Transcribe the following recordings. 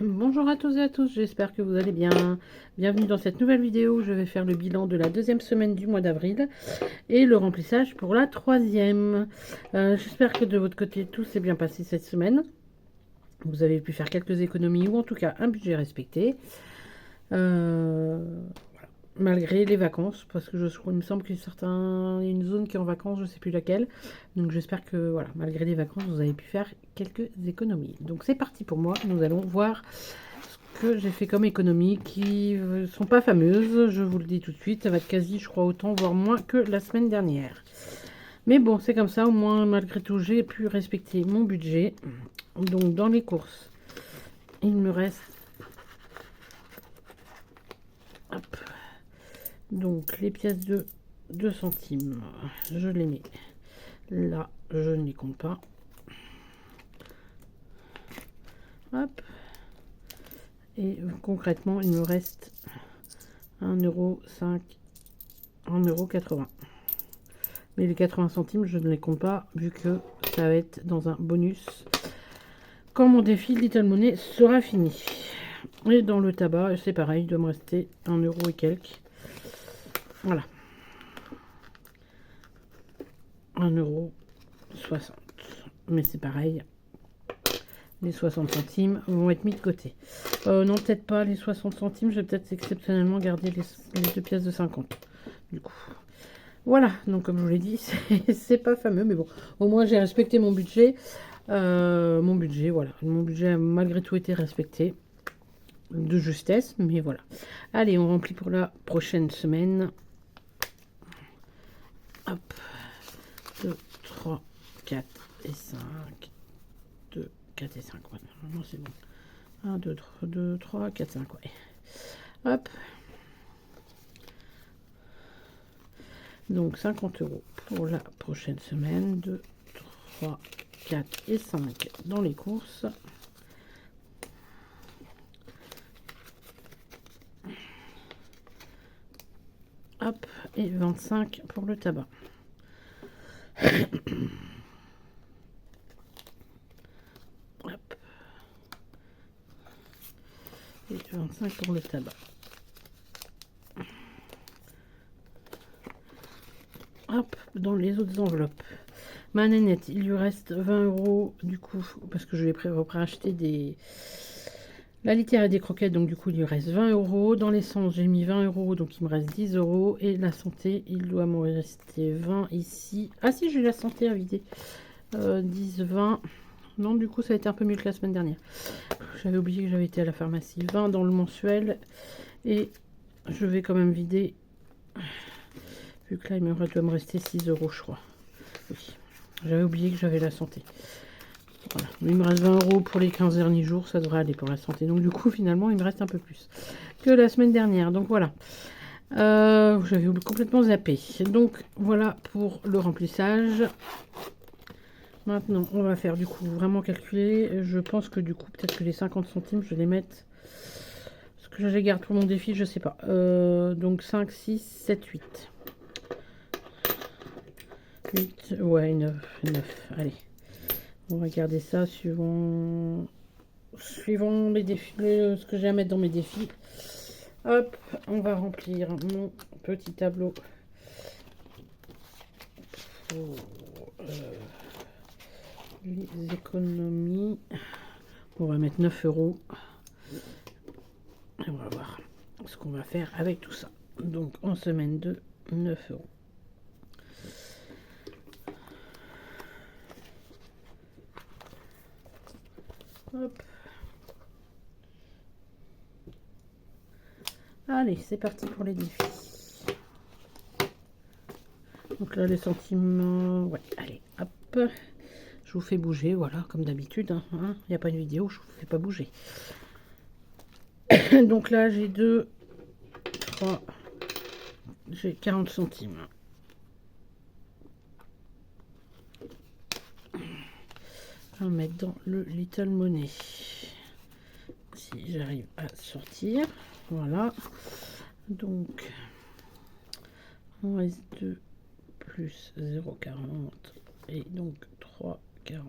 Bonjour à tous et à tous, j'espère que vous allez bien. Bienvenue dans cette nouvelle vidéo où je vais faire le bilan de la deuxième semaine du mois d'avril et le remplissage pour la troisième. J'espère que de votre côté tout s'est bien passé cette semaine. Vous avez pu faire quelques économies ou en tout cas un budget respecté. Euh, Malgré les vacances, parce que il me semble qu'il y a une zone qui est en vacances, je ne sais plus laquelle. Donc j'espère que voilà, malgré les vacances, vous avez pu faire quelques économies. Donc c'est parti pour moi, nous allons voir que j'ai fait comme économies qui ne sont pas fameuses, je vous le dis tout de suite, ça va être quasi, je crois, autant, voire moins que la semaine dernière. Mais bon, c'est comme ça, au moins, malgré tout, j'ai pu respecter mon budget. Donc, dans les courses, il me reste... Hop, donc, les pièces de 2 centimes, je les mets là, je ne les compte pas. Hop, et concrètement, il me reste 1,5 €, 1,80 €. Mais les 80 centimes, je ne les compte pas, vu que ça va être dans un bonus quand mon défi Little Money sera fini. Et dans le tabac, c'est pareil, il doit me rester 1 € et quelques. Voilà. 1,60 €. Mais c'est pareil, les 60 centimes vont être mis de côté. Non, peut-être pas les 60 centimes, je vais peut-être exceptionnellement garder les 2 pièces de 50. Du coup. Voilà, donc comme je vous l'ai dit, c'est pas fameux, mais bon, au moins j'ai respecté mon budget. Voilà. Mon budget a malgré tout été respecté. De justesse, mais voilà. Allez, on remplit pour la prochaine semaine. Hop. 2, 3, 4 et 5. 2, 4 et 5. Ouais, normalement c'est bon. 1, 2, 3, 2, 3, 4, 5. Ouais. Hop. Donc 50 € pour la prochaine semaine. 2, 3, 4 et 5 dans les courses. Hop, et 25 pour le tabac. Hop. Et 25 pour le tabac. Hop, dans les autres enveloppes. Ma nénette, il lui reste 20 € du coup, parce que je vais acheter la litière et des croquettes, donc du coup il lui reste 20 €. Dans l'essence, j'ai mis 20 €, donc il me reste 10 €. Et la santé, il doit m'en rester 20 ici. Ah si, j'ai la santé à vider. 10, 20. Non, du coup, ça a été un peu mieux que la semaine dernière. J'avais oublié que j'avais été à la pharmacie. 20 dans le mensuel. Et je vais quand même vider. Vu que là, doit me rester 6 €, je crois. Oui. J'avais oublié que j'avais la santé. Voilà. Il me reste 20 € pour les 15 derniers jours. Ça devrait aller pour la santé. Donc, du coup, finalement, il me reste un peu plus que la semaine dernière. Donc, voilà. J'avais complètement zappé. Donc, voilà pour le remplissage. Maintenant, on va faire du coup vraiment calculer. Je pense que du coup, peut-être que les 50 centimes, je vais les mettre. Ce que je les garde pour mon défi, je sais pas. Donc 5, 6, 7, 8. 8, ouais, 9, 9. Allez. On va garder ça suivant les défis, ce que j'ai à mettre dans mes défis. Hop, on va remplir mon petit tableau pour les économies. On va mettre 9 €. Et on va voir ce qu'on va faire avec tout ça. Donc en semaine 2, 9 €. Hop. Allez, c'est parti pour les défis. Donc là, les centimes... ouais, allez, hop. Je vous fais bouger, voilà, comme d'habitude. Il n'y a pas une vidéo, je vous fais pas bouger. Donc là, j'ai 2, 3, j'ai 40 centimes. Je vais mettre dans le Little Money. Si j'arrive à sortir. Voilà. Donc, on reste 2 plus 0,40. Et donc 3,40.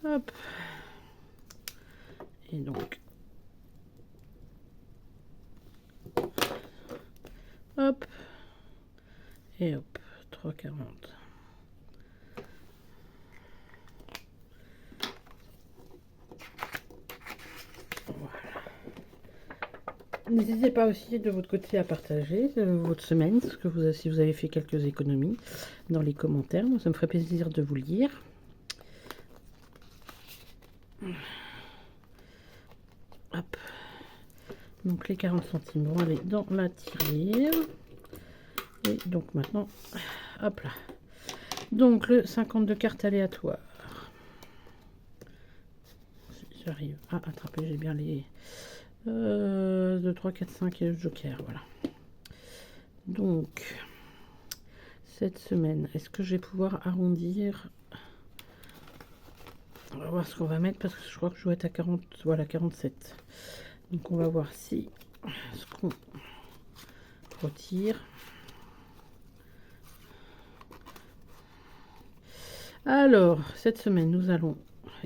Hop. Et donc, hop, et hop, 3,40. N'hésitez pas aussi de votre côté à partager votre semaine, ce que vous, si vous avez fait quelques économies dans les commentaires. Moi, ça me ferait plaisir de vous le lire. Hop. Donc les 40 centimes vont aller dans la tirelire. Et donc maintenant, hop là. Donc le 52 cartes aléatoires. Si j'arrive à attraper, j'ai bien les 2, 3, 4, 5 et le joker, voilà. Donc, cette semaine, est-ce que je vais pouvoir arrondir? On va voir ce qu'on va mettre parce que je crois que je dois être à 40, voilà, 47. Donc on va voir si ce qu'on retire. Alors, cette semaine, nous allons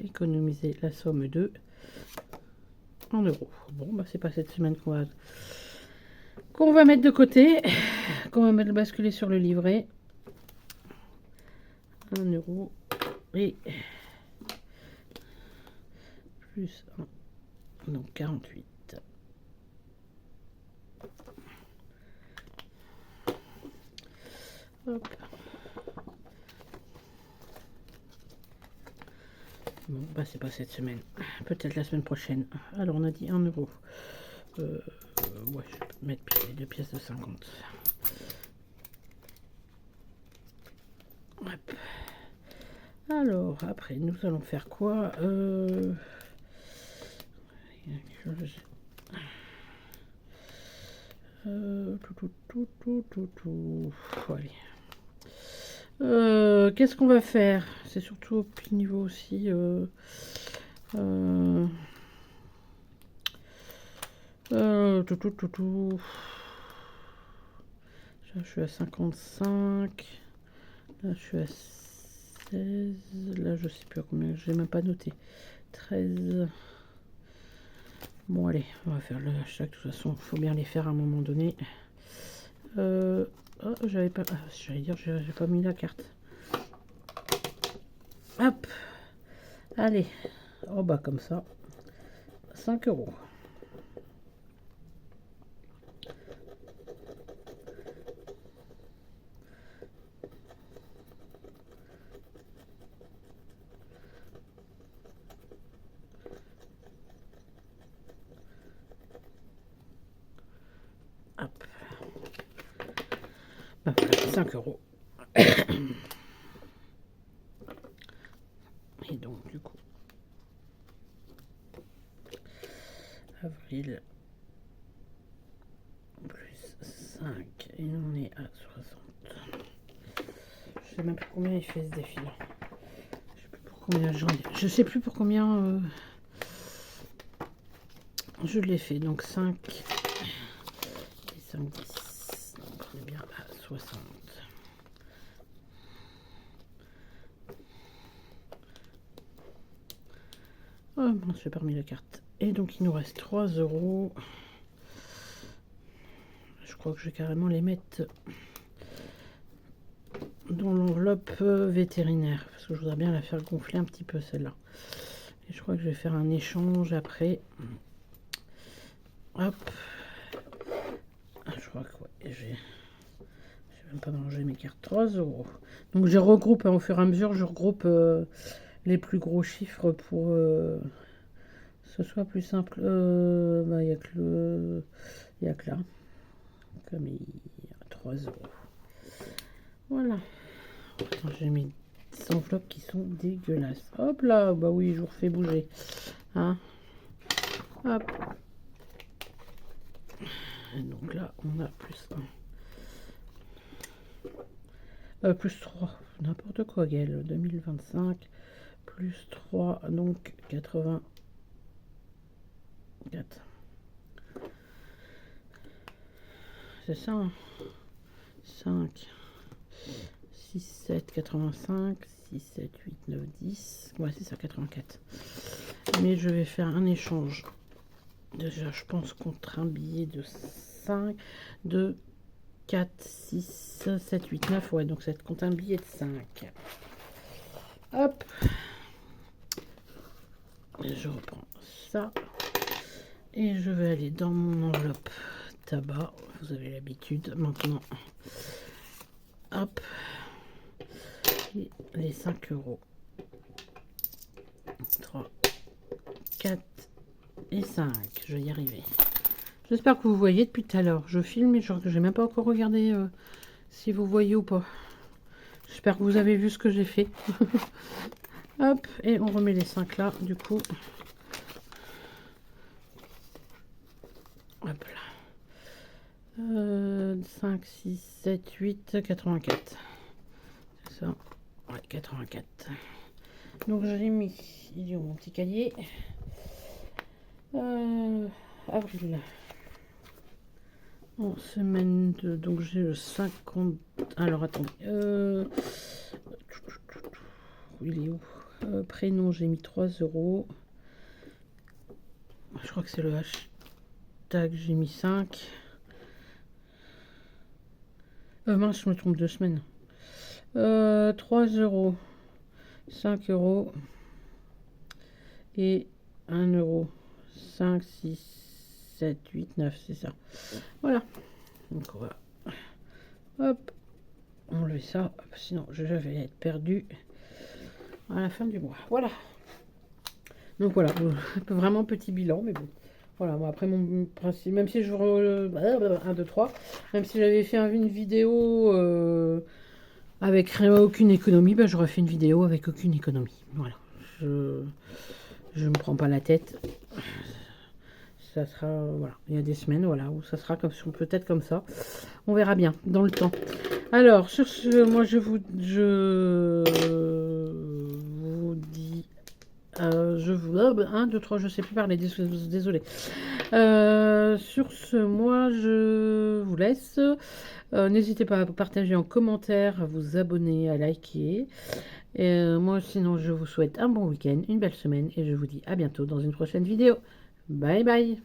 économiser la somme de en euros. Bon, bah c'est pas cette semaine qu'on va mettre de côté, qu'on va mettre basculer sur le livret. 1 euro et plus 1, donc 48. Hop. Bon, bah c'est pas cette semaine, peut-être la semaine prochaine. Alors on a dit 1 euro. Ouais, je vais mettre les 2 pièces de 50. Hop. Alors après nous allons faire quoi? Allez. Qu'est-ce qu'on va faire? C'est surtout au petit niveau aussi. Là, je suis à 55. Là, je suis à 16. Là, je sais plus à combien. Je n'ai même pas noté. 13. Bon, allez, on va faire le hashtag. De toute façon, il faut bien les faire à un moment donné. Oh, j'avais pas. J'allais dire, j'ai pas mis la carte. Hop. Allez. Oh, bah, comme ça. 5 euros. Hop. Bah, voilà, 5 euros. Et donc, du coup, avril plus 5. Et on est à 60. Je sais même plus combien il fait ce défi là. Je sais plus pour combien je sais plus pour combien je l'ai fait. Donc 5 et 5, 10. Donc on est bien à 60. Oh bon, j'ai pas remis la carte. Et donc il nous reste 3 euros. Je crois que je vais carrément les mettre dans l'enveloppe vétérinaire. Parce que je voudrais bien la faire gonfler un petit peu celle-là. Et je crois que je vais faire un échange après. Hop. Je crois que ouais, j'ai même pas mangé mes cartes. 3 euros. Donc je regroupe, au fur et à mesure, je regroupe les plus gros chiffres pour que ce soit plus simple. Bah, il n'y a que le. Il n'y a que là. Comme il y a 3 euros. Voilà. J'ai mis des enveloppes qui sont dégueulasses. Hop là, bah oui, je vous refais bouger. Hein. Hop. Et donc là, on a plus 1. Plus 3. N'importe quoi, Gaëlle. 2025. Plus 3. Donc 84. C'est ça. Hein. 5. 6, 7, 85. 6, 7, 8, 9, 10. Ouais, c'est ça, 84. mais je vais faire un échange. Déjà, je pense contre un billet de 5, de 4, 6, 7, 8, 9. Ouais, donc ça va être contre un billet de 5. Hop. Et je reprends ça. Et je vais aller dans mon enveloppe tabac. Vous avez l'habitude maintenant. Hop. Et les 5 euros. 3, 4 et 5. Je vais y arriver. J'espère que vous voyez depuis tout à l'heure. Je filme et je n'ai même pas encore regardé si vous voyez ou pas. J'espère que vous avez vu ce que j'ai fait. Hop, et on remet les 5 là, du coup. Hop là. 5, 6, 7, 8, 84. C'est ça. Ouais, 84. Donc j'ai mis, il est où mon petit cahier? Avril. En semaine 2, donc j'ai le 50. Alors attendez. Il est où? Prénom, j'ai mis 3 euros. Je crois que c'est le hashtag, j'ai mis 5. Mince, je me trompe 2 semaines. 3 euros. 5 euros. Et 1 euro. 5, 6, 7, 8, 9, c'est ça. Voilà. Donc on va, hop, enlever ça, sinon je vais être perdu à la fin du mois. Voilà. Donc voilà, vraiment petit bilan, mais bon. Voilà, moi après mon principe, même si je 1, 2, 3, même si j'avais fait une vidéo avec aucune économie, ben, j'aurais fait une vidéo avec aucune économie. Voilà. Je me prends pas la tête. Ça sera, voilà, il y a des semaines, voilà, où ça sera comme peut-être comme ça. On verra bien dans le temps. Alors, sur ce, moi je vous dis, je vous 1, 2, 3, je sais plus parler, désolé. Sur ce, moi je vous laisse. N'hésitez pas à partager en commentaire, à vous abonner, à liker. Moi sinon, je vous souhaite un bon week-end, une belle semaine et je vous dis à bientôt dans une prochaine vidéo. Bye bye.